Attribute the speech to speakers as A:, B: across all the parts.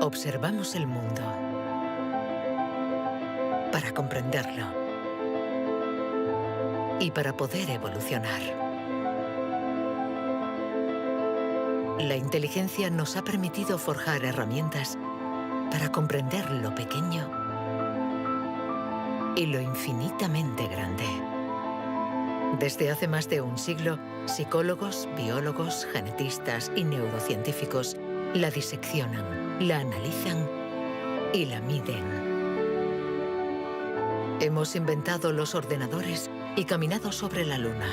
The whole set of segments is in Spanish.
A: Observamos el mundo para comprenderlo y para poder evolucionar. La inteligencia nos ha permitido forjar herramientas para comprender lo pequeño y lo infinitamente grande. Desde hace más de un siglo, psicólogos, biólogos, genetistas y neurocientíficos la diseccionan, la analizan y la miden. Hemos inventado los ordenadores y caminado sobre la Luna.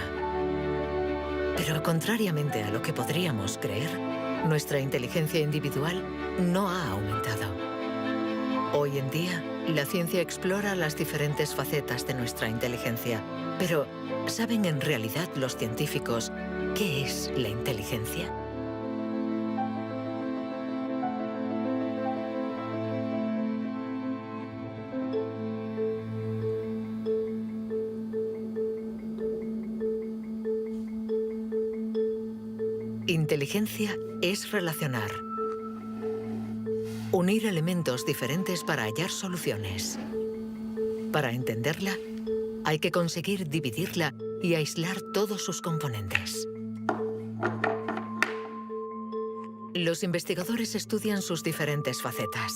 A: Pero contrariamente a lo que podríamos creer, nuestra inteligencia individual no ha aumentado. Hoy en día, la ciencia explora las diferentes facetas de nuestra inteligencia. Pero, ¿saben en realidad los científicos qué es la inteligencia? Inteligencia es relacionar. Unir elementos diferentes para hallar soluciones. Para entenderla, hay que conseguir dividirla y aislar todos sus componentes. Los investigadores estudian sus diferentes facetas.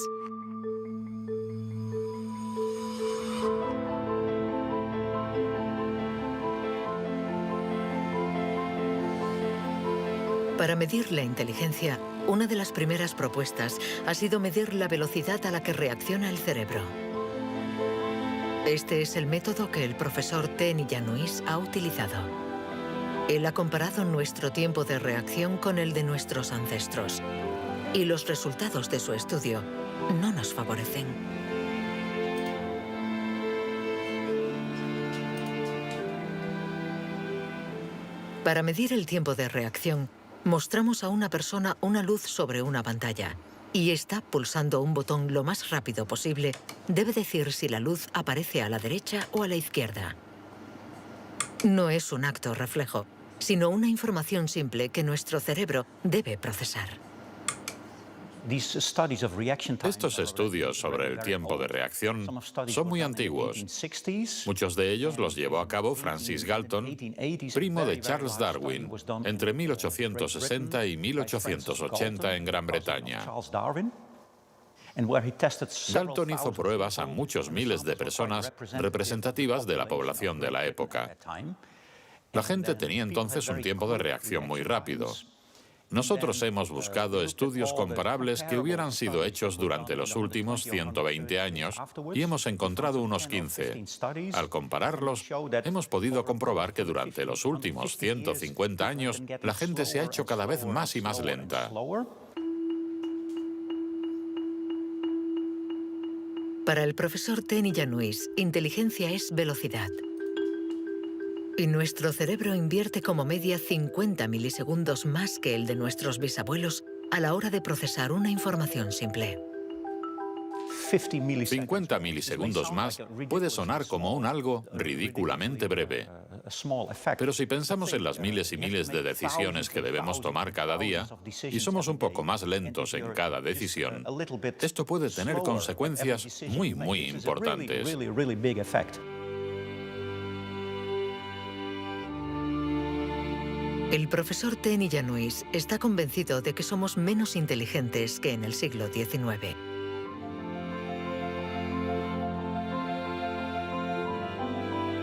A: Para medir la inteligencia, una de las primeras propuestas ha sido medir la velocidad a la que reacciona el cerebro. Este es el método que el profesor Ten Iannuis ha utilizado. Él ha comparado nuestro tiempo de reacción con el de nuestros ancestros. Y los resultados de su estudio no nos favorecen. Para medir el tiempo de reacción, mostramos a una persona una luz sobre una pantalla y esta, pulsando un botón lo más rápido posible, debe decir si la luz aparece a la derecha o a la izquierda. No es un acto reflejo, sino una información simple que nuestro cerebro debe procesar.
B: Estos estudios sobre el tiempo de reacción son muy antiguos. Muchos de ellos los llevó a cabo Francis Galton, primo de Charles Darwin, entre 1860 y 1880 en Gran Bretaña. Galton hizo pruebas a muchos miles de personas representativas de la población de la época. La gente tenía entonces un tiempo de reacción muy rápido. Nosotros hemos buscado estudios comparables que hubieran sido hechos durante los últimos 120 años y hemos encontrado unos 15. Al compararlos, hemos podido comprobar que durante los últimos 150 años la gente se ha hecho cada vez más y más lenta.
A: Para el profesor Ten Iannuis, inteligencia es velocidad. Y nuestro cerebro invierte como media 50 milisegundos más que el de nuestros bisabuelos a la hora de procesar una información simple.
B: 50 milisegundos más puede sonar como un algo ridículamente breve. Pero si pensamos en las miles y miles de decisiones que debemos tomar cada día, y somos un poco más lentos en cada decisión, esto puede tener consecuencias muy, muy importantes.
A: El profesor Ten Iannuis está convencido de que somos menos inteligentes que en el siglo XIX.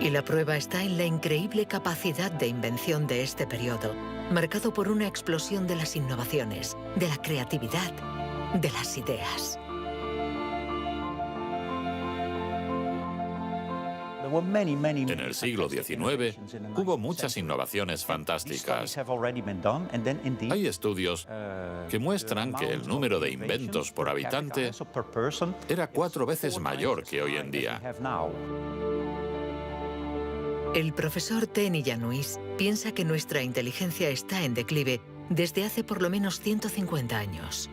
A: Y la prueba está en la increíble capacidad de invención de este periodo, marcado por una explosión de las innovaciones, de la creatividad, de las ideas.
B: En el siglo XIX hubo muchas innovaciones fantásticas. Hay estudios que muestran que el número de inventos por habitante era 4 veces mayor que hoy en día.
A: El profesor Ten Iannuis piensa que nuestra inteligencia está en declive desde hace por lo menos 150 años.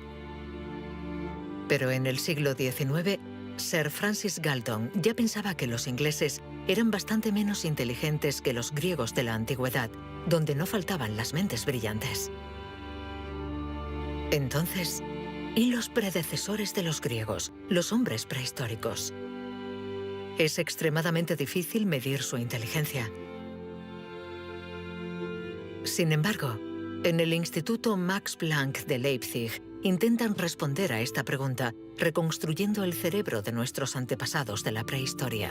A: Pero en el siglo XIX, Sir Francis Galton ya pensaba que los ingleses eran bastante menos inteligentes que los griegos de la antigüedad, donde no faltaban las mentes brillantes. Entonces, y los predecesores de los griegos, los hombres prehistóricos. Es extremadamente difícil medir su inteligencia. Sin embargo, en el Instituto Max Planck de Leipzig intentan responder a esta pregunta reconstruyendo el cerebro de nuestros antepasados de la prehistoria.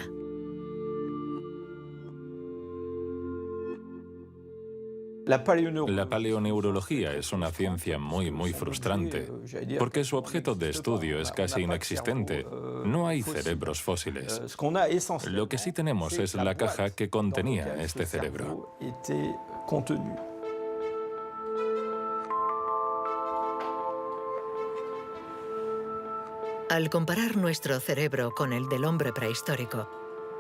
C: La paleoneurología es una ciencia muy frustrante, porque su objeto de estudio es casi inexistente. No hay cerebros fósiles. Lo que sí tenemos es la caja que contenía este cerebro.
A: Al comparar nuestro cerebro con el del hombre prehistórico,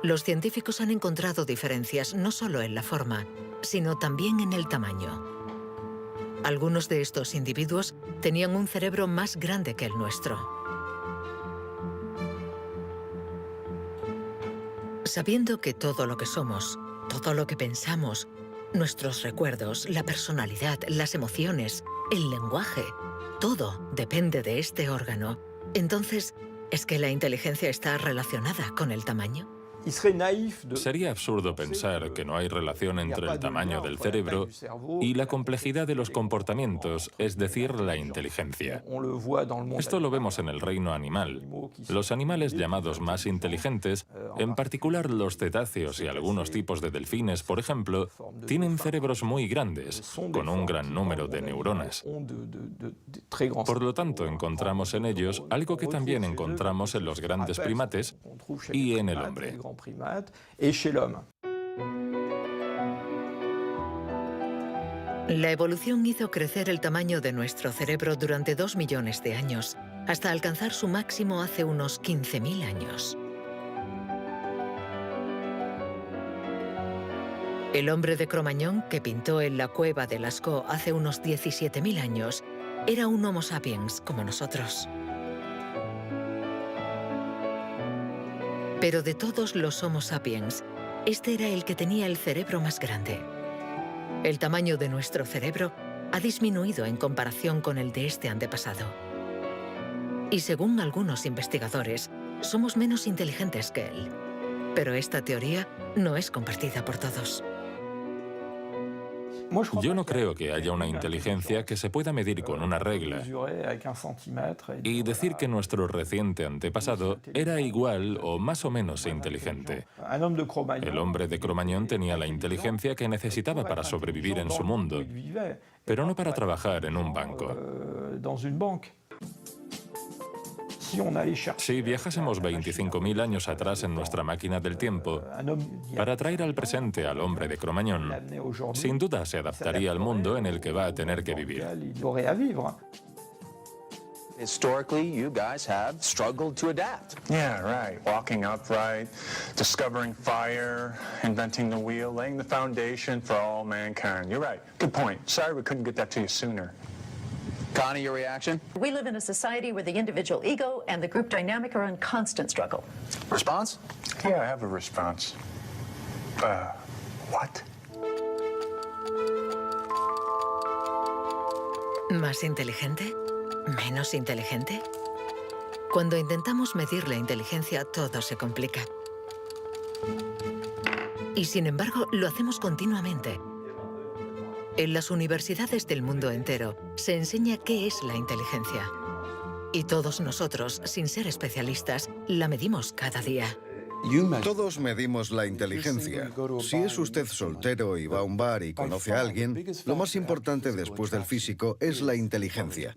A: los científicos han encontrado diferencias no solo en la forma, sino también en el tamaño. Algunos de estos individuos tenían un cerebro más grande que el nuestro. Sabiendo que todo lo que somos, todo lo que pensamos, nuestros recuerdos, la personalidad, las emociones, el lenguaje, todo depende de este órgano, entonces, ¿es que la inteligencia está relacionada con el tamaño?
C: Sería absurdo pensar que no hay relación entre el tamaño del cerebro y la complejidad de los comportamientos, es decir, la inteligencia. Esto lo vemos en el reino animal. Los animales llamados más inteligentes, en particular los cetáceos y algunos tipos de delfines, por ejemplo, tienen cerebros muy grandes, con un gran número de neuronas. Por lo tanto, encontramos en ellos algo que también encontramos en los grandes primates y en el hombre.
A: La evolución hizo crecer el tamaño de nuestro cerebro durante 2 millones de años, hasta alcanzar su máximo hace unos 15.000 años. El hombre de Cro-Magnon, que pintó en la cueva de Lascaux hace unos 17.000 años, era un Homo sapiens como nosotros. Pero de todos los Homo sapiens, este era el que tenía el cerebro más grande. El tamaño de nuestro cerebro ha disminuido en comparación con el de este antepasado. Y según algunos investigadores, somos menos inteligentes que él. Pero esta teoría no es compartida por todos.
C: Yo no creo que haya una inteligencia que se pueda medir con una regla y decir que nuestro reciente antepasado era igual o más o menos inteligente. El hombre de Cro-Magnon tenía la inteligencia que necesitaba para sobrevivir en su mundo, pero no para trabajar en un banco. Si viajásemos 25.000 años atrás en nuestra máquina del tiempo, para traer al presente al hombre de Cro-Magnon, sin duda se adaptaría al mundo en el que va a tener que vivir.
D: Historically, you guys have struggled to adapt.
E: Yeah, right. Walking upright, discovering fire, inventing the wheel, laying the foundation for all mankind. You're right. Good point. Sorry we couldn't get that to you sooner.
D: Connie, your reaction?
F: We live in a society where the individual ego and the group dynamic are in constant struggle.
D: Response?
E: Yeah, I have a response. What?
A: ¿Más inteligente? ¿Menos inteligente? Cuando intentamos medir la inteligencia, todo se complica. Y sin embargo, lo hacemos continuamente. En las universidades del mundo entero se enseña qué es la inteligencia. Y todos nosotros, sin ser especialistas, la medimos cada día.
G: Todos medimos la inteligencia. Si es usted soltero y va a un bar y conoce a alguien, lo más importante después del físico es la inteligencia.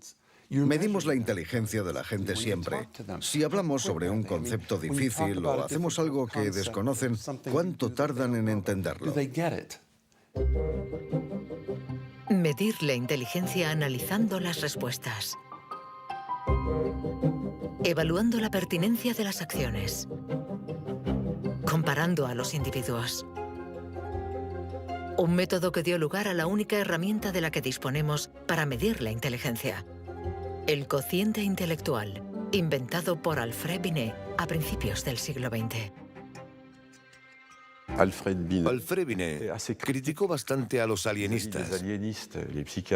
G: Medimos la inteligencia de la gente siempre. Si hablamos sobre un concepto difícil o hacemos algo que desconocen, ¿cuánto tardan en entenderlo?
A: Medir la inteligencia analizando las respuestas. Evaluando la pertinencia de las acciones. Comparando a los individuos. Un método que dio lugar a la única herramienta de la que disponemos para medir la inteligencia. El cociente intelectual, inventado por Alfred Binet a principios del siglo XX.
H: Alfred Binet criticó bastante a los alienistas,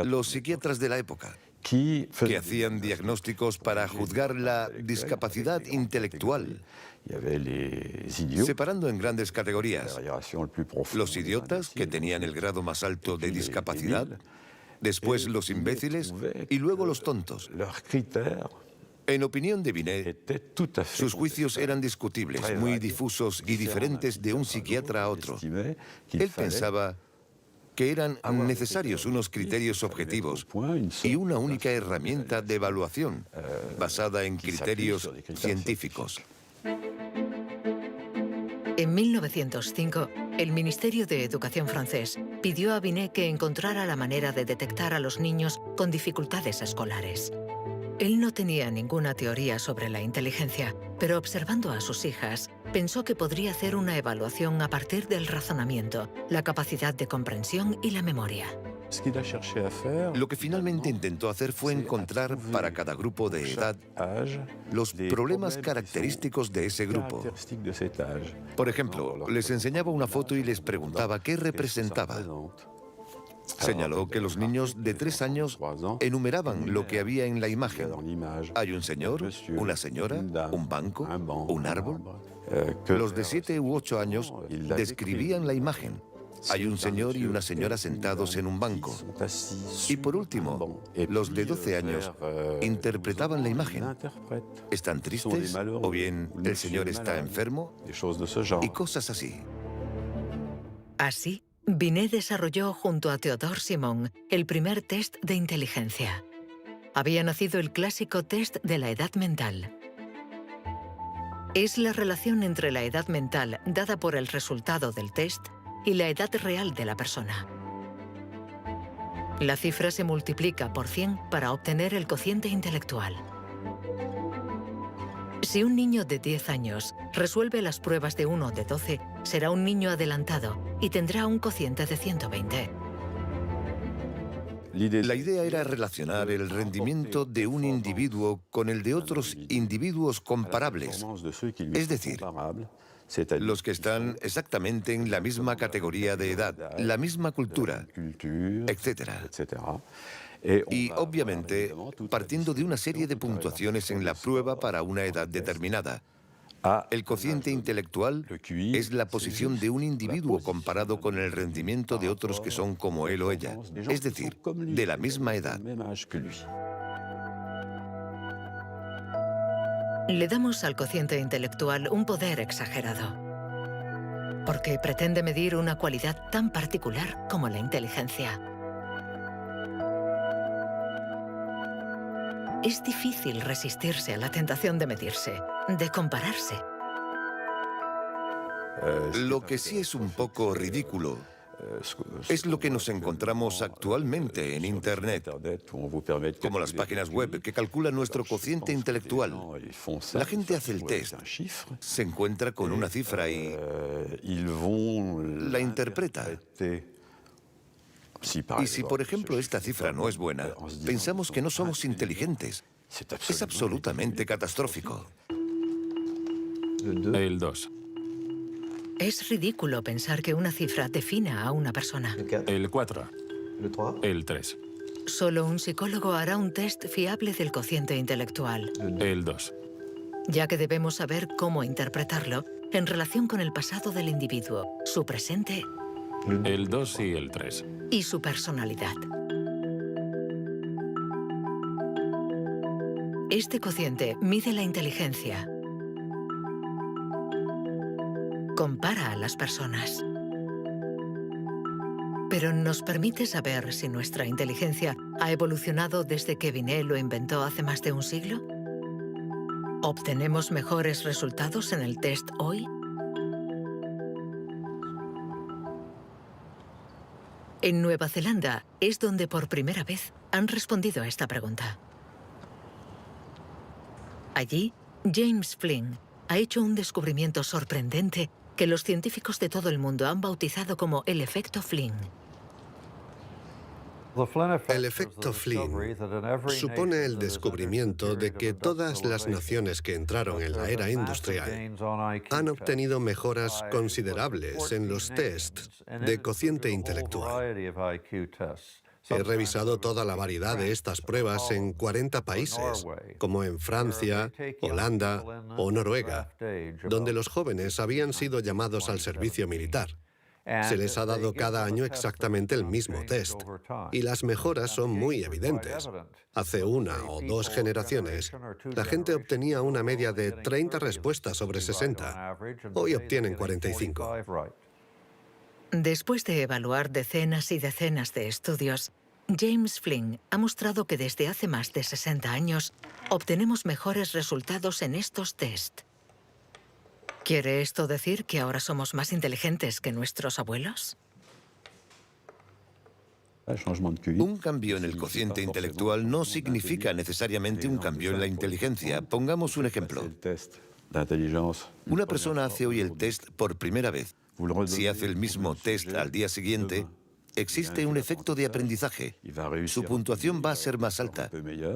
H: los psiquiatras de la época. que hacían diagnósticos para juzgar la discapacidad intelectual, separando en grandes categorías: los idiotas, que tenían el grado más alto de discapacidad, después los imbéciles y luego los tontos. En opinión de Binet, sus juicios eran discutibles, muy difusos y diferentes de un psiquiatra a otro. Él pensaba que eran necesarios unos criterios objetivos y una única herramienta de evaluación basada en criterios científicos.
A: En 1905, el Ministerio de Educación francés pidió a Binet que encontrara la manera de detectar a los niños con dificultades escolares. Él no tenía ninguna teoría sobre la inteligencia, pero observando a sus hijas, pensó que podría hacer una evaluación a partir del razonamiento, la capacidad de comprensión y la memoria.
H: Lo que finalmente intentó hacer fue encontrar para cada grupo de edad los problemas característicos de ese grupo. Por ejemplo, les enseñaba una foto y les preguntaba qué representaba. Señaló que los niños de 3 años enumeraban lo que había en la imagen. Hay un señor, una señora, un banco, un árbol. Los de 7 u 8 años describían la imagen. Hay un señor y una señora sentados en un banco. Y por último, los de 12 años interpretaban la imagen. ¿Están tristes? ¿O bien el señor está enfermo? Y cosas así.
A: Así, Binet desarrolló junto a Théodore Simon el primer test de inteligencia. Había nacido el clásico test de la edad mental. Es la relación entre la edad mental dada por el resultado del test y la edad real de la persona. La cifra se multiplica por 100 para obtener el cociente intelectual. Si un niño de 10 años resuelve las pruebas de uno de 12, será un niño adelantado y tendrá un cociente de 120.
H: La idea era relacionar el rendimiento de un individuo con el de otros individuos comparables, es decir, los que están exactamente en la misma categoría de edad, la misma cultura, etc. Y, obviamente, partiendo de una serie de puntuaciones en la prueba para una edad determinada. El cociente intelectual es la posición de un individuo comparado con el rendimiento de otros que son como él o ella, es decir, de la misma edad.
A: Le damos al cociente intelectual un poder exagerado, porque pretende medir una cualidad tan particular como la inteligencia. Es difícil resistirse a la tentación de medirse, de compararse.
H: Lo que sí es un poco ridículo es lo que nos encontramos actualmente en Internet, como las páginas web que calculan nuestro cociente intelectual. La gente hace el test, se encuentra con una cifra y la interpreta. Y si, por ejemplo, esta cifra no es buena, pensamos que no somos inteligentes. Es absolutamente catastrófico.
C: El 2.
A: Es ridículo pensar que una cifra defina a una persona.
C: El 4. El 3.
A: Solo un psicólogo hará un test fiable del cociente intelectual.
C: El 2.
A: Ya que debemos saber cómo interpretarlo en relación con el pasado del individuo, su presente
C: El 2 y el 3.
A: y su personalidad. Este cociente mide la inteligencia. Compara a las personas. Pero ¿nos permite saber si nuestra inteligencia ha evolucionado desde que Binet lo inventó hace más de un siglo? ¿Obtenemos mejores resultados en el test hoy? En Nueva Zelanda es donde por primera vez han respondido a esta pregunta. Allí, James Flynn ha hecho un descubrimiento sorprendente que los científicos de todo el mundo han bautizado como el efecto Flynn.
I: El efecto Flynn supone el descubrimiento de que todas las naciones que entraron en la era industrial han obtenido mejoras considerables en los tests de cociente intelectual. He revisado toda la variedad de estas pruebas en 40 países, como en Francia, Holanda o Noruega, donde los jóvenes habían sido llamados al servicio militar. Se les ha dado cada año exactamente el mismo test, y las mejoras son muy evidentes. Hace 1 o 2 generaciones, la gente obtenía una media de 30 respuestas sobre 60. Hoy obtienen 45.
A: Después de evaluar decenas y decenas de estudios, James Flynn ha mostrado que desde hace más de 60 años obtenemos mejores resultados en estos test. ¿Quiere esto decir que ahora somos más inteligentes que nuestros abuelos?
H: Un cambio en el cociente intelectual no significa necesariamente un cambio en la inteligencia. Pongamos un ejemplo. Una persona hace hoy el test por primera vez. Si hace el mismo test al día siguiente, existe un efecto de aprendizaje. Su puntuación va a ser más alta,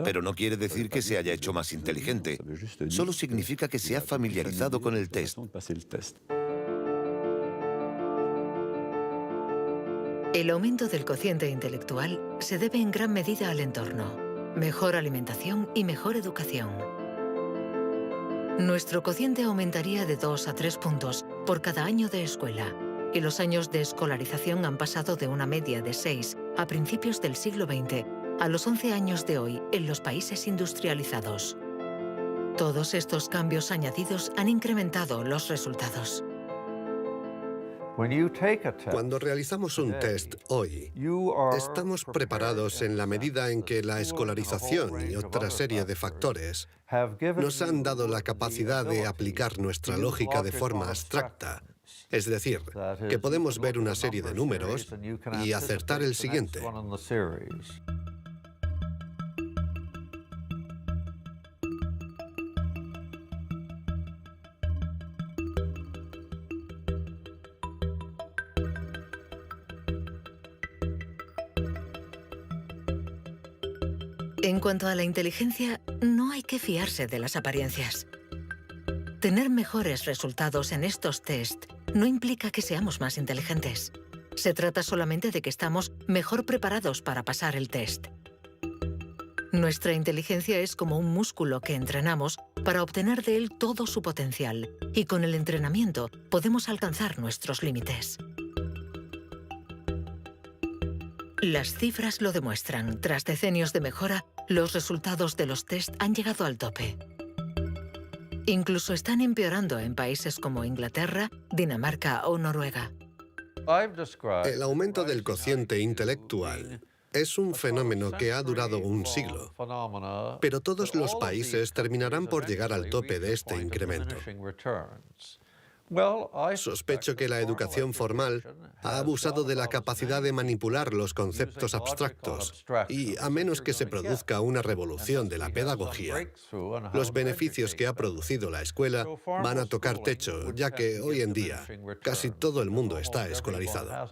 H: pero no quiere decir que se haya hecho más inteligente. Solo significa que se ha familiarizado con el test.
A: El aumento del cociente intelectual se debe en gran medida al entorno, mejor alimentación y mejor educación. Nuestro cociente aumentaría de 2 a 3 puntos por cada año de escuela, y los años de escolarización han pasado de una media de 6 a principios del siglo XX a los 11 años de hoy en los países industrializados. Todos estos cambios añadidos han incrementado los resultados.
I: Cuando realizamos un test hoy, estamos preparados en la medida en que la escolarización y otra serie de factores nos han dado la capacidad de aplicar nuestra lógica de forma abstracta. Es decir, que podemos ver una serie de números y acertar el siguiente.
A: En cuanto a la inteligencia, no hay que fiarse de las apariencias. Tener mejores resultados en estos test no implica que seamos más inteligentes. Se trata solamente de que estamos mejor preparados para pasar el test. Nuestra inteligencia es como un músculo que entrenamos para obtener de él todo su potencial, y con el entrenamiento podemos alcanzar nuestros límites. Las cifras lo demuestran. Tras decenios de mejora, los resultados de los test han llegado al tope. Incluso están empeorando en países como Inglaterra, Dinamarca o Noruega.
I: El aumento del cociente intelectual es un fenómeno que ha durado un siglo, pero todos los países terminarán por llegar al tope de este incremento. Sospecho que la educación formal ha abusado de la capacidad de manipular los conceptos abstractos y, a menos que se produzca una revolución de la pedagogía, los beneficios que ha producido la escuela van a tocar techo, ya que hoy en día casi todo el mundo está escolarizado.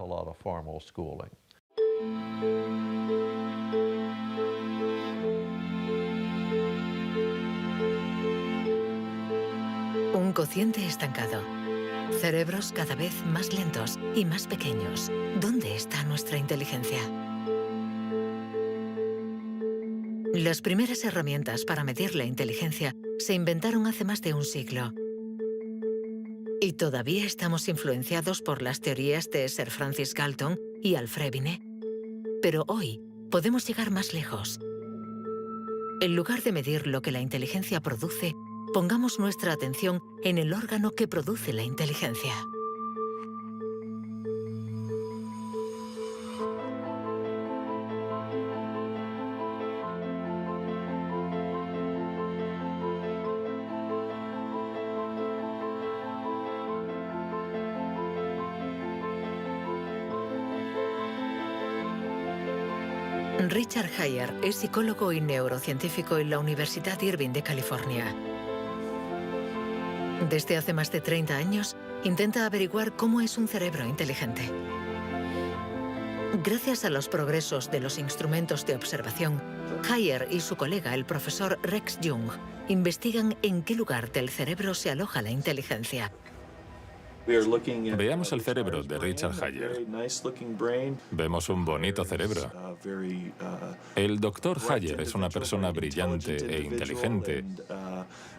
A: Un cociente estancado. Cerebros cada vez más lentos y más pequeños. ¿Dónde está nuestra inteligencia? Las primeras herramientas para medir la inteligencia se inventaron hace más de un siglo. Y todavía estamos influenciados por las teorías de Sir Francis Galton y Alfred Binet. Pero hoy podemos llegar más lejos. En lugar de medir lo que la inteligencia produce, pongamos nuestra atención en el órgano que produce la inteligencia. Richard Heyer es psicólogo y neurocientífico en la Universidad Irvine de California. Desde hace más de 30 años, intenta averiguar cómo es un cerebro inteligente. Gracias a los progresos de los instrumentos de observación, Heyer y su colega, el profesor Rex Jung, investigan en qué lugar del cerebro se aloja la inteligencia.
C: Veamos el cerebro de Richard Hayer. Vemos un bonito cerebro. El doctor Hayer es una persona brillante e inteligente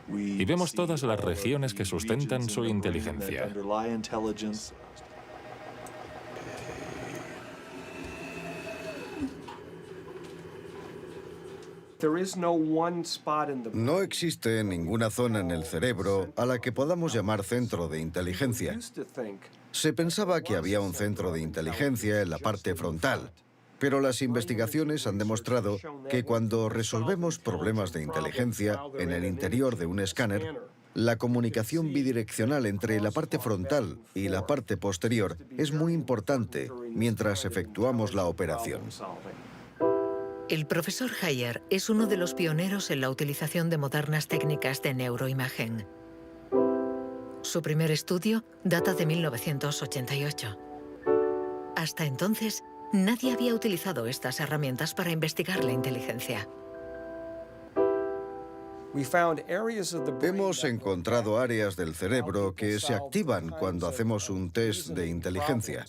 C: y vemos todas las regiones que sustentan su inteligencia.
G: No existe ninguna zona en el cerebro a la que podamos llamar centro de inteligencia. Se pensaba que había un centro de inteligencia en la parte frontal, pero las investigaciones han demostrado que cuando resolvemos problemas de inteligencia en el interior de un escáner, la comunicación bidireccional entre la parte frontal y la parte posterior es muy importante mientras efectuamos la operación.
A: El profesor Hayer es uno de los pioneros en la utilización de modernas técnicas de neuroimagen. Su primer estudio data de 1988. Hasta entonces, nadie había utilizado estas herramientas para investigar la inteligencia.
G: Hemos encontrado áreas del cerebro que se activan cuando hacemos un test de inteligencia.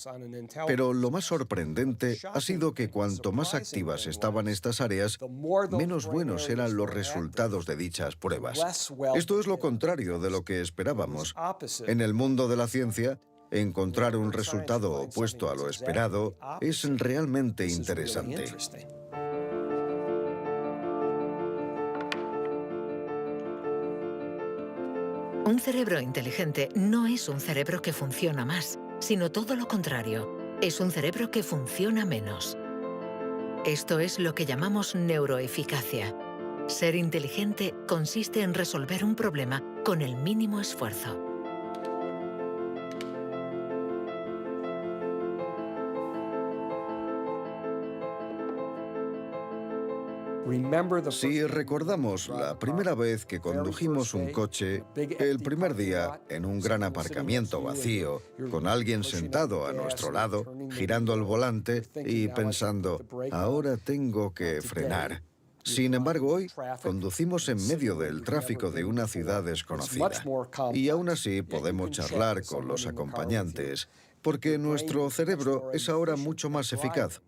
G: Pero lo más sorprendente ha sido que cuanto más activas estaban estas áreas, menos buenos eran los resultados de dichas pruebas. Esto es lo contrario de lo que esperábamos. En el mundo de la ciencia, encontrar un resultado opuesto a lo esperado es realmente interesante.
A: Un cerebro inteligente no es un cerebro que funciona más, sino todo lo contrario. Es un cerebro que funciona menos. Esto es lo que llamamos neuroeficacia. Ser inteligente consiste en resolver un problema con el mínimo esfuerzo.
G: Si recordamos la primera vez que condujimos un coche, el primer día en un gran aparcamiento vacío, con alguien sentado a nuestro lado, girando el volante y pensando, ahora tengo que frenar. Sin embargo, hoy conducimos en medio del tráfico de una ciudad desconocida y aún así podemos charlar con los acompañantes, porque nuestro cerebro es ahora mucho más eficaz.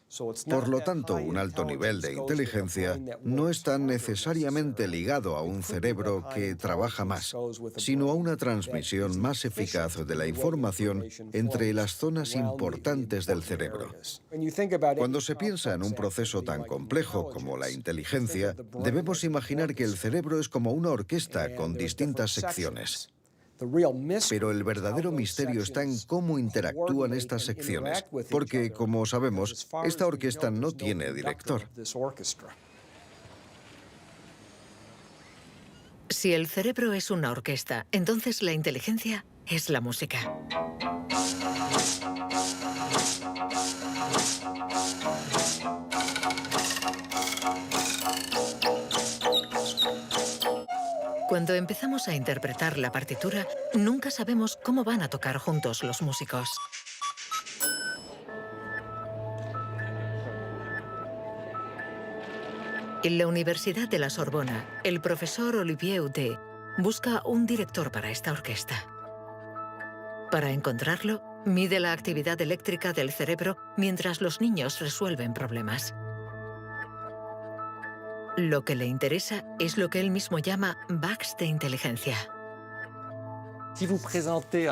G: Por lo tanto, un alto nivel de inteligencia no está necesariamente ligado a un cerebro que trabaja más, sino a una transmisión más eficaz de la información entre las zonas importantes del cerebro. Cuando se piensa en un proceso tan complejo como la inteligencia, debemos imaginar que el cerebro es como una orquesta con distintas secciones. Pero el verdadero misterio está en cómo interactúan estas secciones, porque, como sabemos, esta orquesta no tiene director.
A: Si el cerebro es una orquesta, entonces la inteligencia es la música. Cuando empezamos a interpretar la partitura, nunca sabemos cómo van a tocar juntos los músicos. En la Universidad de la Sorbona, el profesor Olivier Houdet busca un director para esta orquesta. Para encontrarlo, mide la actividad eléctrica del cerebro mientras los niños resuelven problemas. Lo que le interesa es lo que él mismo llama bugs de inteligencia.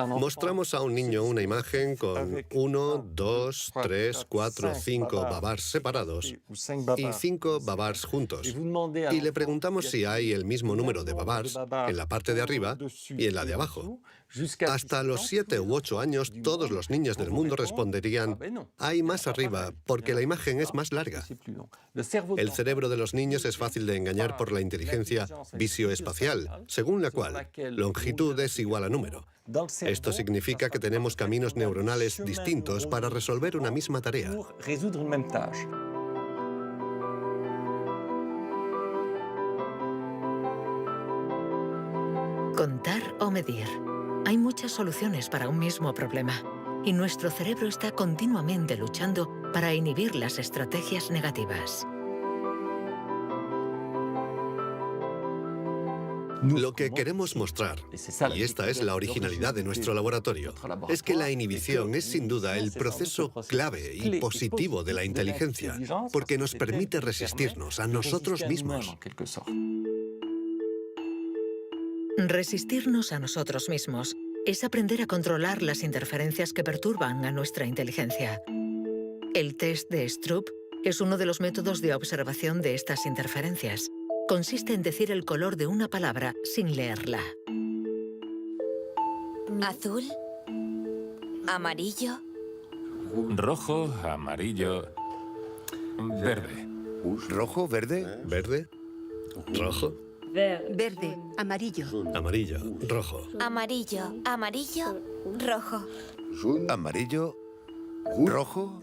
I: Mostramos a un niño una imagen con 1, 2, 3, 4, 5 babars separados y 5 babars juntos. Y le preguntamos si hay el mismo número de babars en la parte de arriba y en la de abajo. Hasta los 7 u 8 años, todos los niños del mundo responderían, hay más arriba, porque la imagen es más larga. El cerebro de los niños es fácil de engañar por la inteligencia visioespacial, según la cual longitud es igual a número. Esto significa que tenemos caminos neuronales distintos para resolver una misma tarea.
A: Contar o medir. Hay muchas soluciones para un mismo problema, y nuestro cerebro está continuamente luchando para inhibir las estrategias negativas.
I: Lo que queremos mostrar, y esta es la originalidad de nuestro laboratorio, es que la inhibición es sin duda el proceso clave y positivo de la inteligencia, porque nos permite resistirnos a nosotros mismos.
A: Resistirnos a nosotros mismos es aprender a controlar las interferencias que perturban a nuestra inteligencia. El test de Stroop es uno de los métodos de observación de estas interferencias. Consiste en decir el color de una palabra sin leerla.
J: Azul, amarillo,
C: rojo, amarillo, verde.
H: ¿Rojo, verde?
I: ¿Verde? ¿Rojo?
J: verde, amarillo,
I: Amarillo, rojo.
J: amarillo, amarillo, rojo.
H: Amarillo, rojo,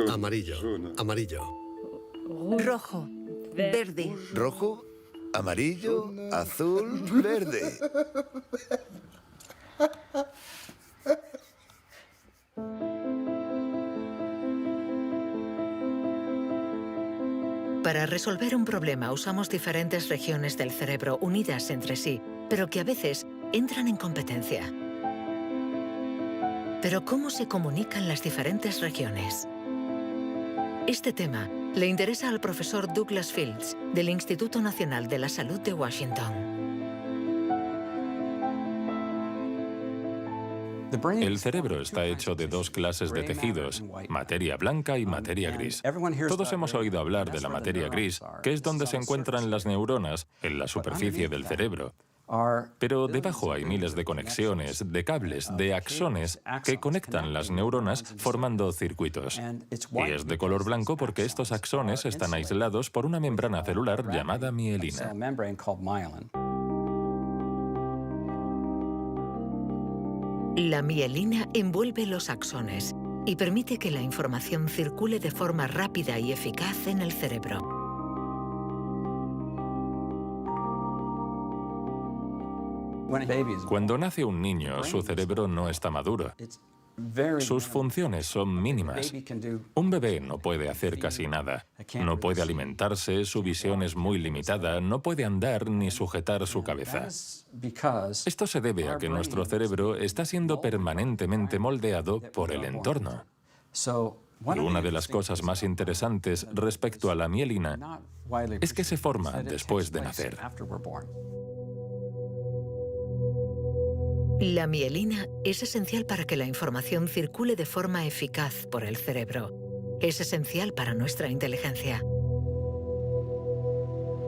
I: Amarillo, amarillo.
J: Rojo, verde,
H: rojo, amarillo, azul, verde.
A: Para resolver un problema usamos diferentes regiones del cerebro unidas entre sí, pero que a veces entran en competencia. Pero ¿cómo se comunican las diferentes regiones? Este tema le interesa al profesor Douglas Fields, del Instituto Nacional de la Salud de Washington.
C: El cerebro está hecho de dos clases de tejidos, materia blanca y materia gris. Todos hemos oído hablar de la materia gris, que es donde se encuentran las neuronas, en la superficie del cerebro. Pero debajo hay miles de conexiones, de cables, de axones que conectan las neuronas formando circuitos. Y es de color blanco porque estos axones están aislados por una membrana celular llamada mielina.
A: La mielina envuelve los axones y permite que la información circule de forma rápida y eficaz en el cerebro.
C: Cuando nace un niño, su cerebro no está maduro. Sus funciones son mínimas. Un bebé no puede hacer casi nada. No puede alimentarse, su visión es muy limitada, no puede andar ni sujetar su cabeza. Esto se debe a que nuestro cerebro está siendo permanentemente moldeado por el entorno. Y una de las cosas más interesantes respecto a la mielina es que se forma después de nacer.
A: La mielina es esencial para que la información circule de forma eficaz por el cerebro. Es esencial para nuestra inteligencia.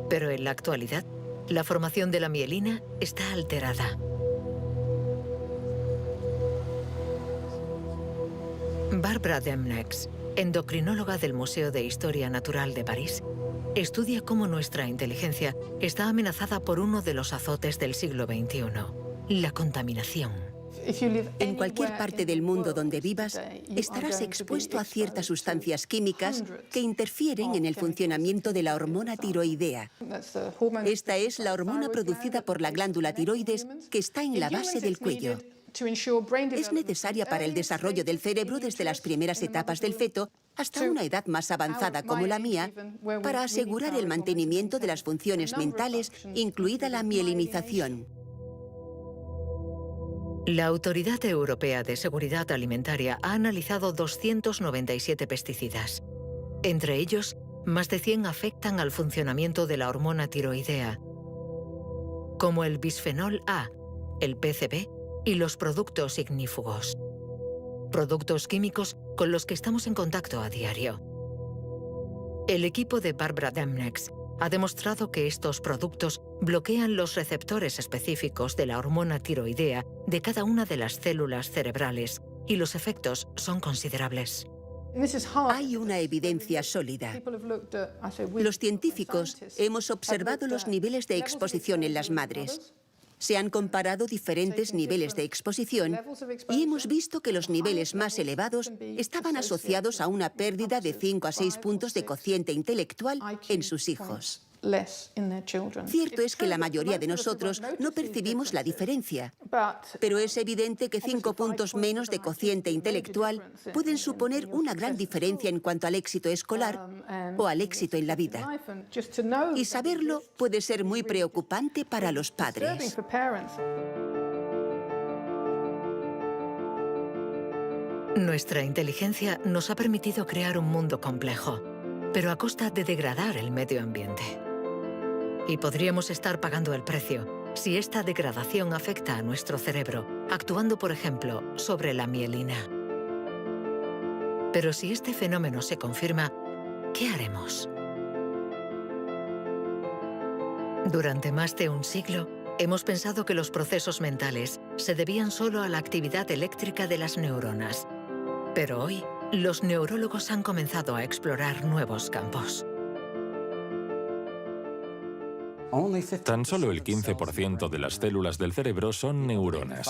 A: Pero en la actualidad, la formación de la mielina está alterada. Barbara Demnex, endocrinóloga del Museo de Historia Natural de París, estudia cómo nuestra inteligencia está amenazada por uno de los azotes del siglo XXI. La contaminación.
K: En cualquier parte del mundo donde vivas, estarás expuesto a ciertas sustancias químicas que interfieren en el funcionamiento de la hormona tiroidea. Esta es la hormona producida por la glándula tiroides que está en la base del cuello. Es necesaria para el desarrollo del cerebro desde las primeras etapas del feto hasta una edad más avanzada como la mía, para asegurar el mantenimiento de las funciones mentales, incluida la mielinización.
A: La Autoridad Europea de Seguridad Alimentaria ha analizado 297 pesticidas. Entre ellos, más de 100 afectan al funcionamiento de la hormona tiroidea, como el bisfenol A, el PCB y los productos ignífugos. Productos químicos con los que estamos en contacto a diario. El equipo de Barbara Demnex ha demostrado que estos productos bloquean los receptores específicos de la hormona tiroidea de cada una de las células cerebrales y los efectos son considerables.
K: Hay una evidencia sólida. Los científicos hemos observado los niveles de exposición en las madres. Se han comparado diferentes niveles de exposición y hemos visto que los niveles más elevados estaban asociados a una pérdida de 5 a 6 puntos de cociente intelectual en sus hijos. Cierto es que la mayoría de nosotros no percibimos la diferencia, pero es evidente que 5 puntos menos de cociente intelectual pueden suponer una gran diferencia en cuanto al éxito escolar o al éxito en la vida. Y saberlo puede ser muy preocupante para los padres.
A: Nuestra inteligencia nos ha permitido crear un mundo complejo, pero a costa de degradar el medio ambiente. Y podríamos estar pagando el precio si esta degradación afecta a nuestro cerebro, actuando, por ejemplo, sobre la mielina. Pero si este fenómeno se confirma, ¿qué haremos? Durante más de un siglo, hemos pensado que los procesos mentales se debían solo a la actividad eléctrica de las neuronas. Pero hoy, los neurólogos han comenzado a explorar nuevos campos.
C: Tan solo el 15% de las células del cerebro son neuronas.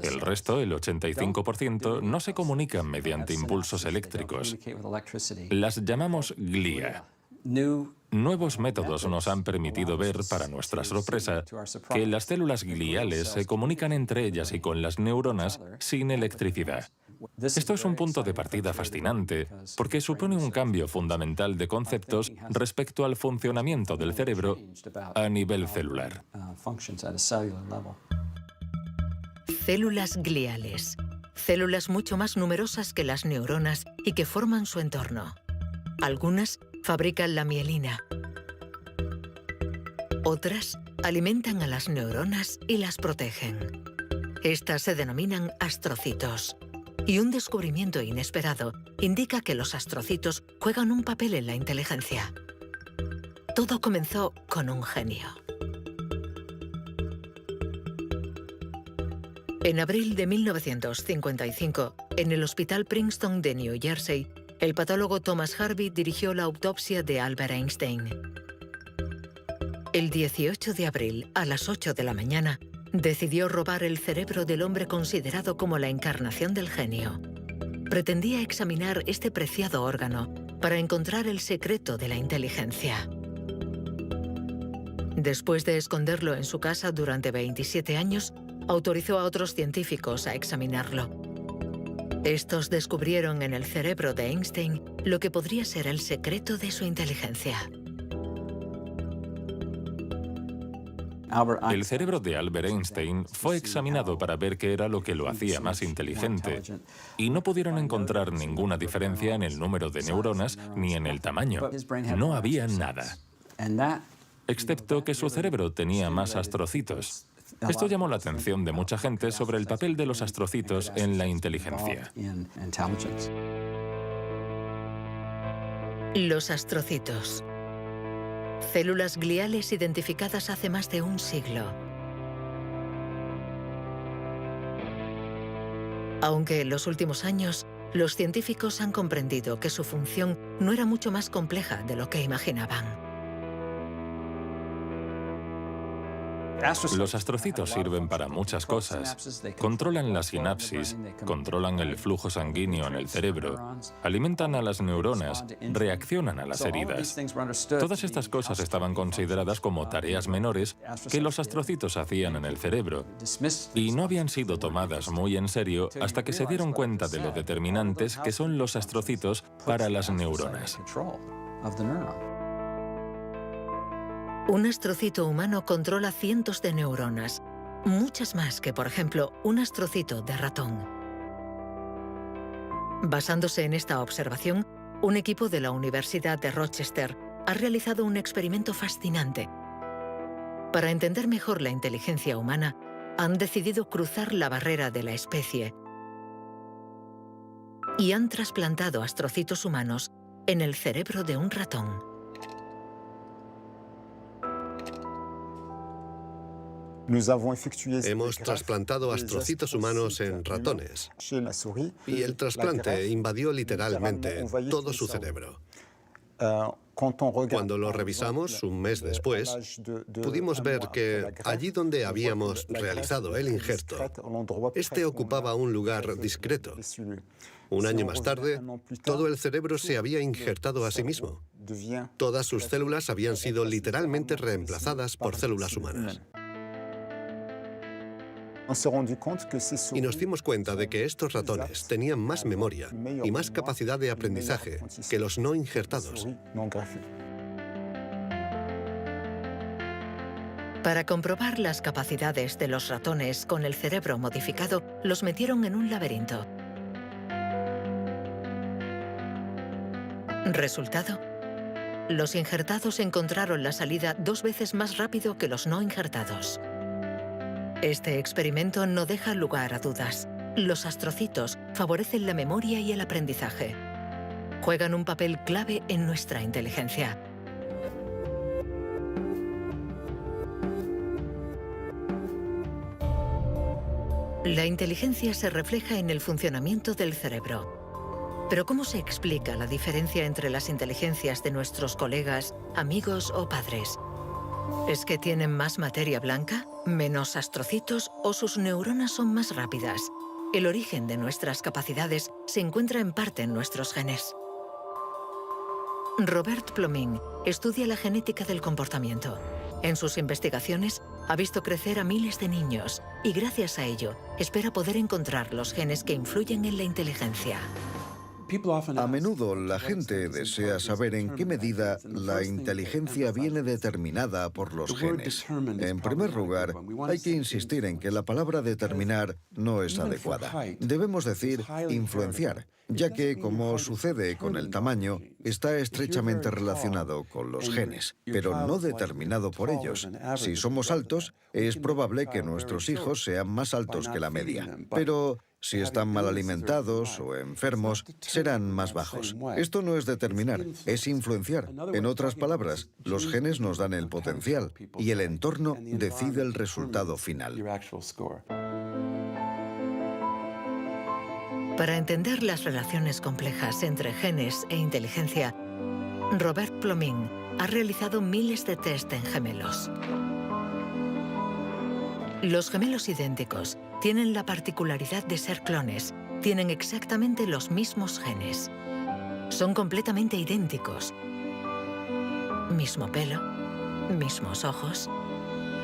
C: El resto, el 85%, no se comunican mediante impulsos eléctricos. Las llamamos glía. Nuevos métodos nos han permitido ver, para nuestra sorpresa, que las células gliales se comunican entre ellas y con las neuronas sin electricidad. Esto es un punto de partida fascinante, porque supone un cambio fundamental de conceptos respecto al funcionamiento del cerebro a nivel celular.
A: Células gliales. Células mucho más numerosas que las neuronas y que forman su entorno. Algunas fabrican la mielina. Otras alimentan a las neuronas y las protegen. Estas se denominan astrocitos. Y un descubrimiento inesperado indica que los astrocitos juegan un papel en la inteligencia. Todo comenzó con un genio. En abril de 1955, en el Hospital Princeton de New Jersey, el patólogo Thomas Harvey dirigió la autopsia de Albert Einstein. El 18 de abril, a las 8 de la mañana, decidió robar el cerebro del hombre considerado como la encarnación del genio. Pretendía examinar este preciado órgano para encontrar el secreto de la inteligencia. Después de esconderlo en su casa durante 27 años, autorizó a otros científicos a examinarlo. Estos descubrieron en el cerebro de Einstein lo que podría ser el secreto de su inteligencia.
C: El cerebro de Albert Einstein fue examinado para ver qué era lo que lo hacía más inteligente, y no pudieron encontrar ninguna diferencia en el número de neuronas ni en el tamaño. No había nada, excepto que su cerebro tenía más astrocitos. Esto llamó la atención de mucha gente sobre el papel de los astrocitos en la inteligencia.
A: Los astrocitos. Células gliales identificadas hace más de un siglo. Aunque en los últimos años, los científicos han comprendido que su función no era mucho más compleja de lo que imaginaban.
C: Los astrocitos sirven para muchas cosas. Controlan la sinapsis, controlan el flujo sanguíneo en el cerebro, alimentan a las neuronas, reaccionan a las heridas. Todas estas cosas estaban consideradas como tareas menores que los astrocitos hacían en el cerebro, y no habían sido tomadas muy en serio hasta que se dieron cuenta de lo determinantes que son los astrocitos para las neuronas.
A: Un astrocito humano controla cientos de neuronas, muchas más que, por ejemplo, un astrocito de ratón. Basándose en esta observación, un equipo de la Universidad de Rochester ha realizado un experimento fascinante. Para entender mejor la inteligencia humana, han decidido cruzar la barrera de la especie y han trasplantado astrocitos humanos en el cerebro de un ratón.
I: Hemos trasplantado astrocitos humanos en ratones y el trasplante invadió literalmente todo su cerebro. Cuando lo revisamos un mes después, pudimos ver que allí donde habíamos realizado el injerto, este ocupaba un lugar discreto. Un año más tarde, todo el cerebro se había injertado a sí mismo. Todas sus células habían sido literalmente reemplazadas por células humanas. Y nos dimos cuenta de que estos ratones tenían más memoria y más capacidad de aprendizaje que los no injertados.
A: Para comprobar las capacidades de los ratones con el cerebro modificado, los metieron en un laberinto. ¿Resultado? Los injertados encontraron la salida 2 veces más rápido que los no injertados. Este experimento no deja lugar a dudas. Los astrocitos favorecen la memoria y el aprendizaje. Juegan un papel clave en nuestra inteligencia. La inteligencia se refleja en el funcionamiento del cerebro. Pero ¿cómo se explica la diferencia entre las inteligencias de nuestros colegas, amigos o padres? ¿Es que tienen más materia blanca, menos astrocitos o sus neuronas son más rápidas? El origen de nuestras capacidades se encuentra en parte en nuestros genes. Robert Plomin estudia la genética del comportamiento. En sus investigaciones ha visto crecer a miles de niños y gracias a ello espera poder encontrar los genes que influyen en la inteligencia.
G: A menudo la gente desea saber en qué medida la inteligencia viene determinada por los genes. En primer lugar, hay que insistir en que la palabra determinar no es adecuada. Debemos decir influenciar, ya que, como sucede con el tamaño, está estrechamente relacionado con los genes, pero no determinado por ellos. Si somos altos, es probable que nuestros hijos sean más altos que la media, pero si están mal alimentados o enfermos, serán más bajos. Esto no es determinar, es influenciar. En otras palabras, los genes nos dan el potencial y el entorno decide el resultado final.
A: Para entender las relaciones complejas entre genes e inteligencia, Robert Plomin ha realizado miles de test en gemelos. Los gemelos idénticos tienen la particularidad de ser clones, tienen exactamente los mismos genes. Son completamente idénticos. Mismo pelo, mismos ojos,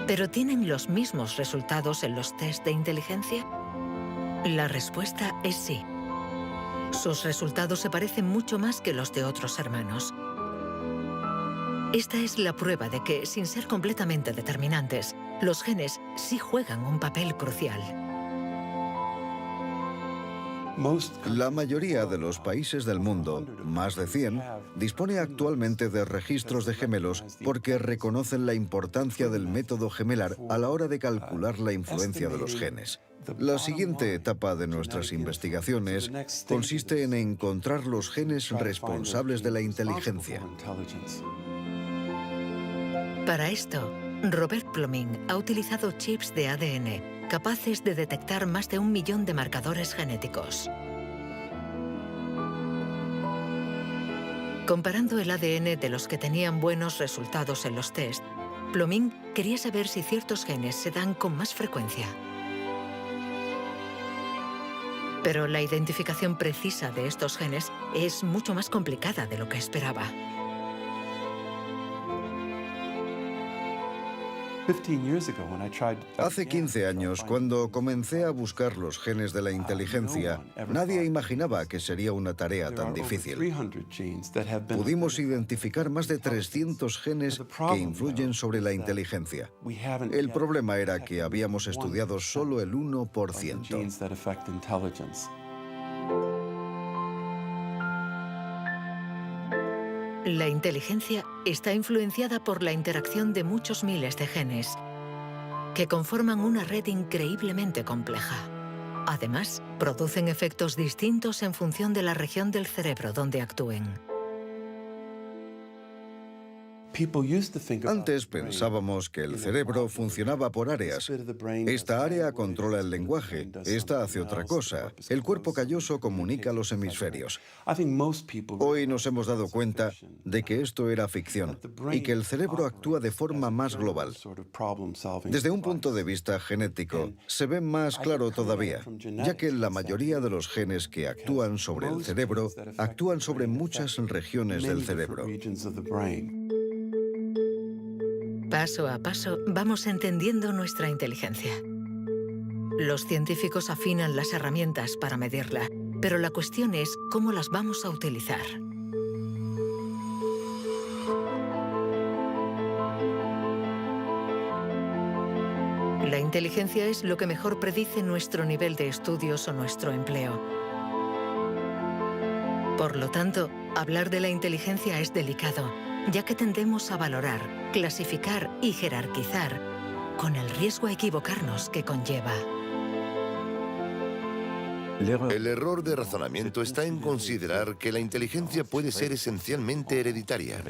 A: pero ¿tienen los mismos resultados en los test de inteligencia? La respuesta es sí. Sus resultados se parecen mucho más que los de otros hermanos. Esta es la prueba de que, sin ser completamente determinantes, los genes sí juegan un papel crucial.
G: La mayoría de los países del mundo, más de 100, dispone actualmente de registros de gemelos porque reconocen la importancia del método gemelar a la hora de calcular la influencia de los genes. La siguiente etapa de nuestras investigaciones consiste en encontrar los genes responsables de la inteligencia.
A: Para esto, Robert Plomin ha utilizado chips de ADN capaces de detectar más de 1 millón de marcadores genéticos. Comparando el ADN de los que tenían buenos resultados en los test, Plomin quería saber si ciertos genes se dan con más frecuencia. Pero la identificación precisa de estos genes es mucho más complicada de lo que esperaba.
G: Hace 15 años, cuando comencé a buscar los genes de la inteligencia, nadie imaginaba que sería una tarea tan difícil. Pudimos identificar más de 300 genes que influyen sobre la inteligencia. El problema era que habíamos estudiado solo el 1%.
A: La inteligencia está influenciada por la interacción de muchos miles de genes que conforman una red increíblemente compleja. Además, producen efectos distintos en función de la región del cerebro donde actúen.
G: Antes pensábamos que el cerebro funcionaba por áreas. Esta área controla el lenguaje, esta hace otra cosa. El cuerpo calloso comunica los hemisferios. Hoy nos hemos dado cuenta de que esto era ficción y que el cerebro actúa de forma más global. Desde un punto de vista genético, se ve más claro todavía, ya que la mayoría de los genes que actúan sobre el cerebro actúan sobre muchas regiones del cerebro.
A: Paso a paso vamos entendiendo nuestra inteligencia. Los científicos afinan las herramientas para medirla, pero la cuestión es cómo las vamos a utilizar. La inteligencia es lo que mejor predice nuestro nivel de estudios o nuestro empleo. Por lo tanto, hablar de la inteligencia es delicado, ya que tendemos a valorar, clasificar y jerarquizar, con el riesgo a equivocarnos que conlleva.
H: El error de razonamiento está en considerar que la inteligencia puede ser esencialmente hereditaria.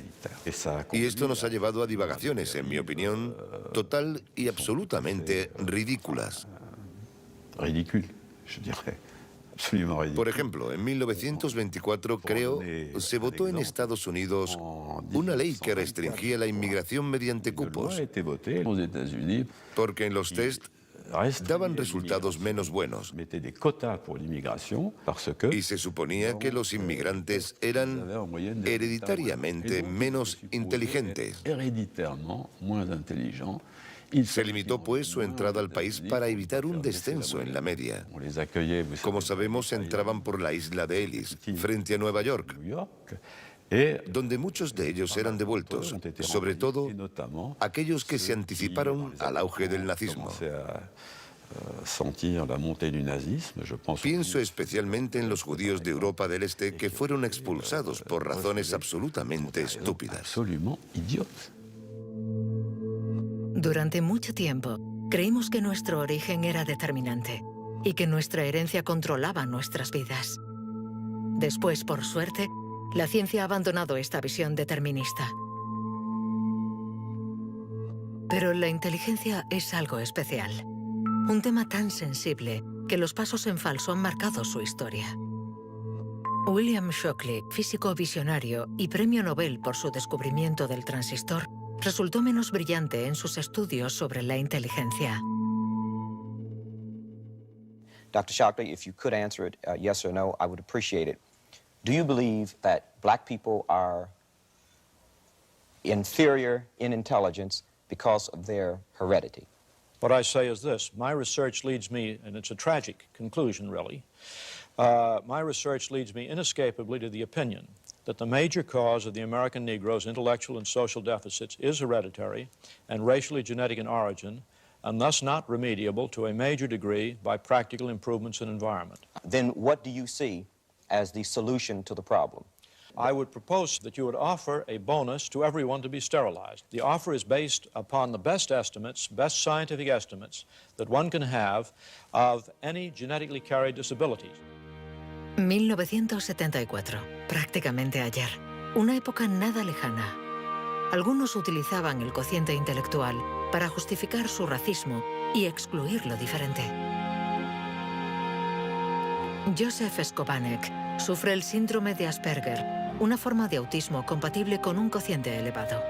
H: Y esto nos ha llevado a divagaciones, en mi opinión, total y absolutamente ridículas. Por ejemplo, en 1924, creo, se votó en Estados Unidos una ley que restringía la inmigración mediante cupos, porque en los test daban resultados menos buenos. Y se suponía que los inmigrantes eran hereditariamente menos inteligentes. Se limitó, pues, su entrada al país para evitar un descenso en la media. Como sabemos, entraban por la isla de Ellis, frente a Nueva York, donde muchos de ellos eran devueltos, sobre todo aquellos que se anticiparon al auge del nazismo. Pienso especialmente en los judíos de Europa del Este que fueron expulsados por razones absolutamente estúpidas.
A: Durante mucho tiempo, creímos que nuestro origen era determinante y que nuestra herencia controlaba nuestras vidas. Después, por suerte, la ciencia ha abandonado esta visión determinista. Pero la inteligencia es algo especial. Un tema tan sensible que los pasos en falso han marcado su historia. William Shockley, físico visionario y premio Nobel por su descubrimiento del transistor, resultó menos brillante en sus estudios sobre la inteligencia.
L: Dr. Shockley, if you could answer it yes or no, I would appreciate it. Do you believe that black people are inferior in intelligence because of their heredity?
M: What I say is this. My research leads me, and it's a tragic conclusion, really, my research leads me inescapably to the opinion that the major cause of the American Negro's intellectual and social deficits is hereditary and racially genetic in origin, and thus not remediable to a major degree by practical improvements in environment.
L: Then what do you see as the solution to the problem?
M: I would propose that you would offer a bonus to everyone to be sterilized. The offer is based upon the best estimates, best scientific estimates that one can have of any genetically carried disabilities.
A: 1974, prácticamente ayer. Una época nada lejana. Algunos utilizaban el cociente intelectual para justificar su racismo y excluir lo diferente. Joseph Skobanek sufre el síndrome de Asperger, una forma de autismo compatible con un cociente elevado.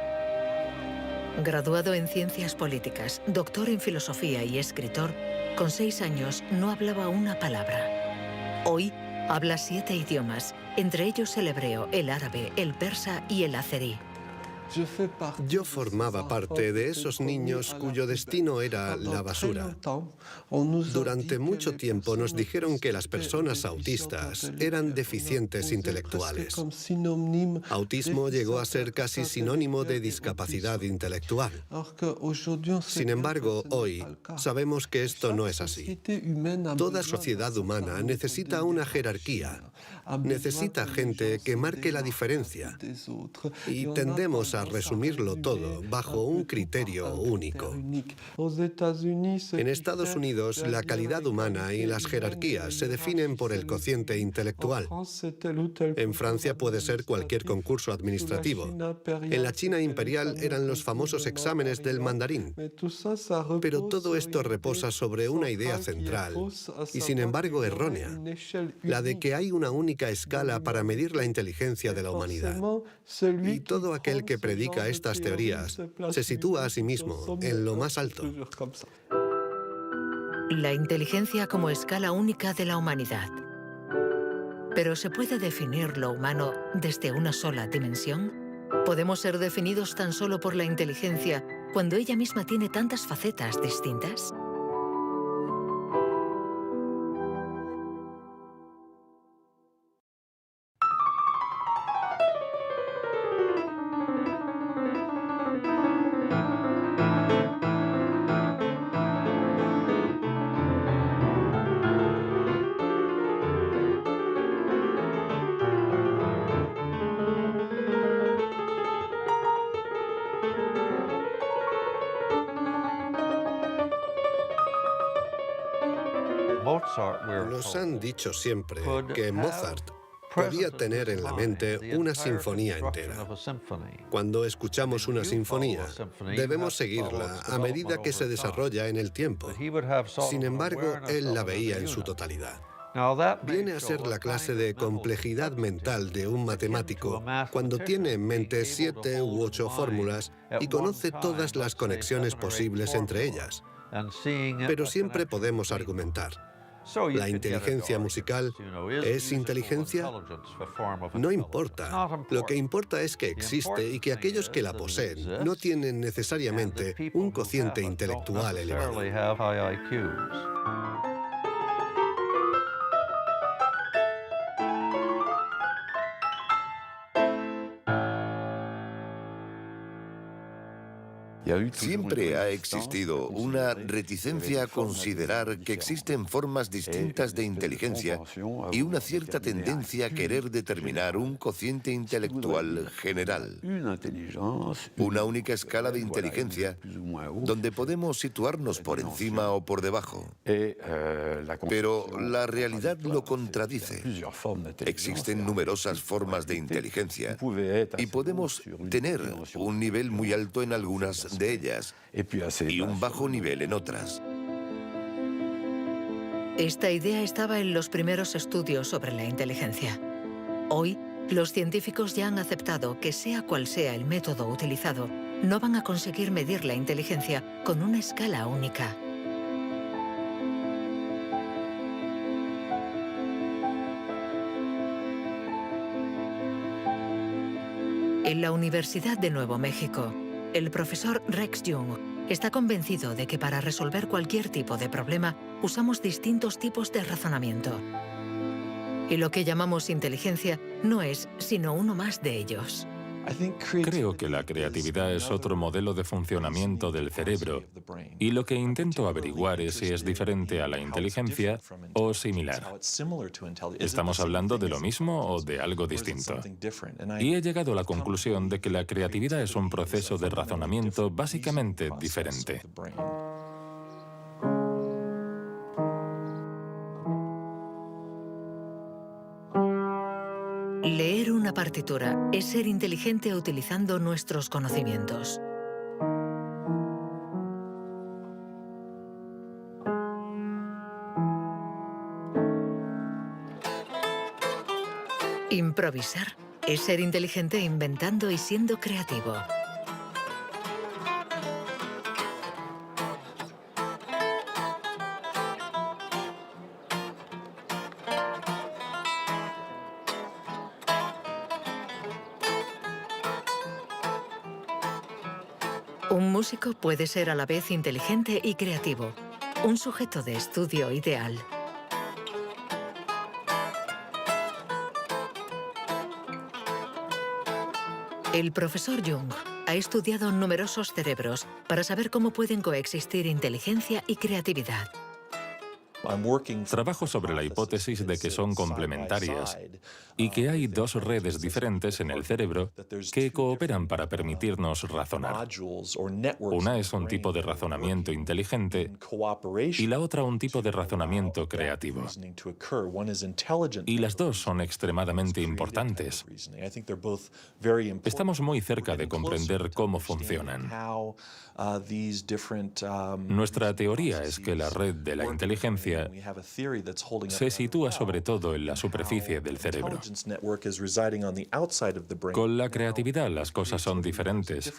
A: Graduado en ciencias políticas, doctor en filosofía y escritor, con 6 años no hablaba una palabra. Hoy habla 7 idiomas, entre ellos el hebreo, el árabe, el persa y el azerí.
I: Yo formaba parte de esos niños cuyo destino era la basura. Durante mucho tiempo nos dijeron que las personas autistas eran deficientes intelectuales. Autismo llegó a ser casi sinónimo de discapacidad intelectual. Sin embargo, hoy sabemos que esto no es así. Toda sociedad humana necesita una jerarquía, Necesita gente que marque la diferencia. Y tendemos a resumirlo todo bajo un criterio único. En Estados Unidos, la calidad humana y las jerarquías se definen por el cociente intelectual. En Francia puede ser cualquier concurso administrativo. En la China imperial eran los famosos exámenes del mandarín. Pero todo esto reposa sobre una idea central, y sin embargo errónea, la de que hay una única escala para medir la inteligencia de la humanidad. Y todo aquel que predica estas teorías se sitúa a sí mismo en lo más alto.
A: La inteligencia como escala única de la humanidad. ¿Pero se puede definir lo humano desde una sola dimensión? ¿Podemos ser definidos tan solo por la inteligencia cuando ella misma tiene tantas facetas distintas?
I: Nos han dicho siempre que Mozart podía tener en la mente una sinfonía entera. Cuando escuchamos una sinfonía, debemos seguirla a medida que se desarrolla en el tiempo. Sin embargo, él la veía en su totalidad. Viene a ser la clase de complejidad mental de un matemático cuando tiene en mente 7 u 8 fórmulas y conoce todas las conexiones posibles entre ellas. Pero siempre podemos argumentar. ¿La inteligencia musical es inteligencia? No importa. Lo que importa es que existe y que aquellos que la poseen no tienen necesariamente un cociente intelectual elevado.
H: Siempre ha existido una reticencia a considerar que existen formas distintas de inteligencia y una cierta tendencia a querer determinar un cociente intelectual general. Una única escala de inteligencia donde podemos situarnos por encima o por debajo. Pero la realidad lo contradice. Existen numerosas formas de inteligencia y podemos tener un nivel muy alto en algunas de ellas y un bajo nivel en otras.
A: Esta idea estaba en los primeros estudios sobre la inteligencia. Hoy, los científicos ya han aceptado que sea cual sea el método utilizado, no van a conseguir medir la inteligencia con una escala única. En la Universidad de Nuevo México, el profesor Rex Jung está convencido de que para resolver cualquier tipo de problema usamos distintos tipos de razonamiento. Y lo que llamamos inteligencia no es sino uno más de ellos.
C: Creo que la creatividad es otro modelo de funcionamiento del cerebro y lo que intento averiguar es si es diferente a la inteligencia o similar. ¿Estamos hablando de lo mismo o de algo distinto? Y he llegado a la conclusión de que la creatividad es un proceso de razonamiento básicamente diferente.
A: Leer una partitura es ser inteligente utilizando nuestros conocimientos. Improvisar es ser inteligente inventando y siendo creativo. Un músico puede ser a la vez inteligente y creativo, un sujeto de estudio ideal. El profesor Jung ha estudiado numerosos cerebros para saber cómo pueden coexistir inteligencia y creatividad.
C: Trabajo sobre la hipótesis de que son complementarias y que hay dos redes diferentes en el cerebro que cooperan para permitirnos razonar. Una es un tipo de razonamiento inteligente y la otra un tipo de razonamiento creativo. Y las dos son extremadamente importantes. Estamos muy cerca de comprender cómo funcionan. Nuestra teoría es que la red de la inteligencia se sitúa sobre todo en la superficie del cerebro. Con la creatividad las cosas son diferentes,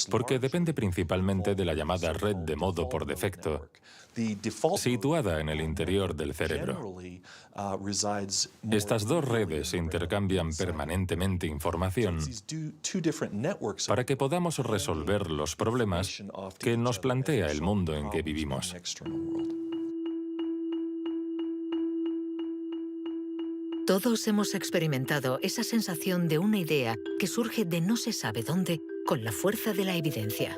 C: porque depende principalmente de la llamada red de modo por defecto, situada en el interior del cerebro. Estas dos redes intercambian permanentemente información para que podamos resolver los problemas que nos plantea el mundo en que vivimos.
A: Todos hemos experimentado esa sensación de una idea que surge de no se sabe dónde con la fuerza de la evidencia.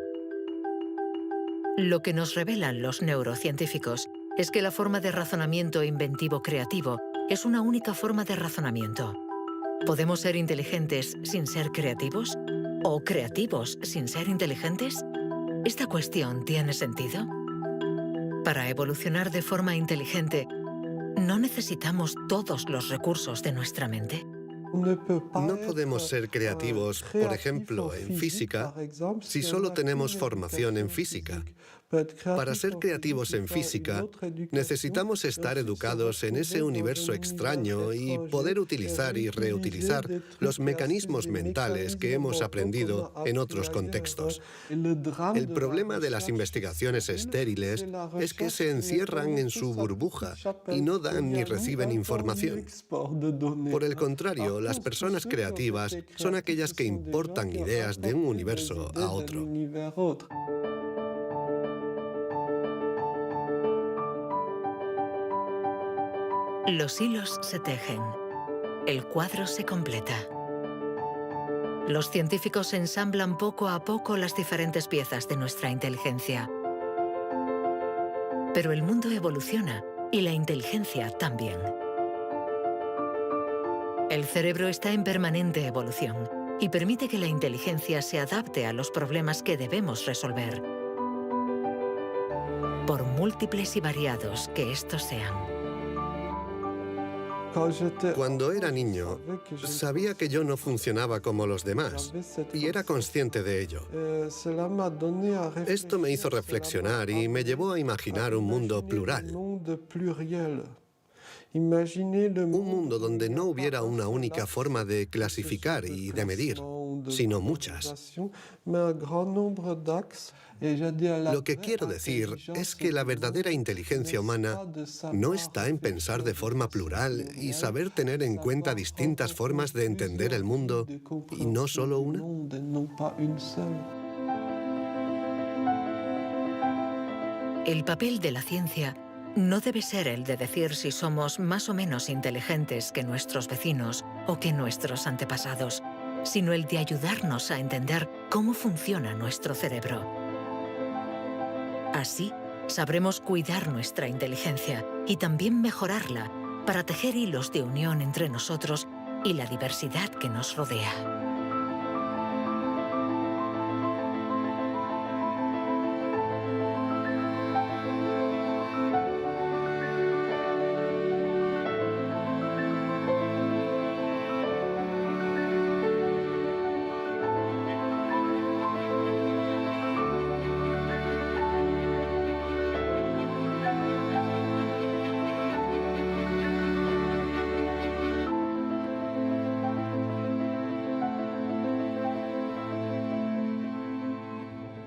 A: Lo que nos revelan los neurocientíficos es que la forma de razonamiento inventivo-creativo es una única forma de razonamiento. ¿Podemos ser inteligentes sin ser creativos? ¿O creativos sin ser inteligentes? ¿Esta cuestión tiene sentido? Para evolucionar de forma inteligente, ¿no necesitamos todos los recursos de nuestra mente?
I: No podemos ser creativos, por ejemplo, en física, si solo tenemos formación en física. Para ser creativos en física, necesitamos estar educados en ese universo extraño y poder utilizar y reutilizar los mecanismos mentales que hemos aprendido en otros contextos. El problema de las investigaciones estériles es que se encierran en su burbuja y no dan ni reciben información. Por el contrario, las personas creativas son aquellas que importan ideas de un universo a otro.
A: Los hilos se tejen. El cuadro se completa. Los científicos ensamblan poco a poco las diferentes piezas de nuestra inteligencia. Pero el mundo evoluciona y la inteligencia también. El cerebro está en permanente evolución y permite que la inteligencia se adapte a los problemas que debemos resolver, por múltiples y variados que estos sean.
I: Cuando era niño, sabía que yo no funcionaba como los demás y era consciente de ello. Esto me hizo reflexionar y me llevó a imaginar un mundo plural. Un mundo donde no hubiera una única forma de clasificar y de medir, sino muchas. Lo que quiero decir es que la verdadera inteligencia humana no está en pensar de forma plural y saber tener en cuenta distintas formas de entender el mundo y no solo una.
A: El papel de la ciencia no debe ser el de decir si somos más o menos inteligentes que nuestros vecinos o que nuestros antepasados, sino el de ayudarnos a entender cómo funciona nuestro cerebro. Así, sabremos cuidar nuestra inteligencia y también mejorarla para tejer hilos de unión entre nosotros y la diversidad que nos rodea.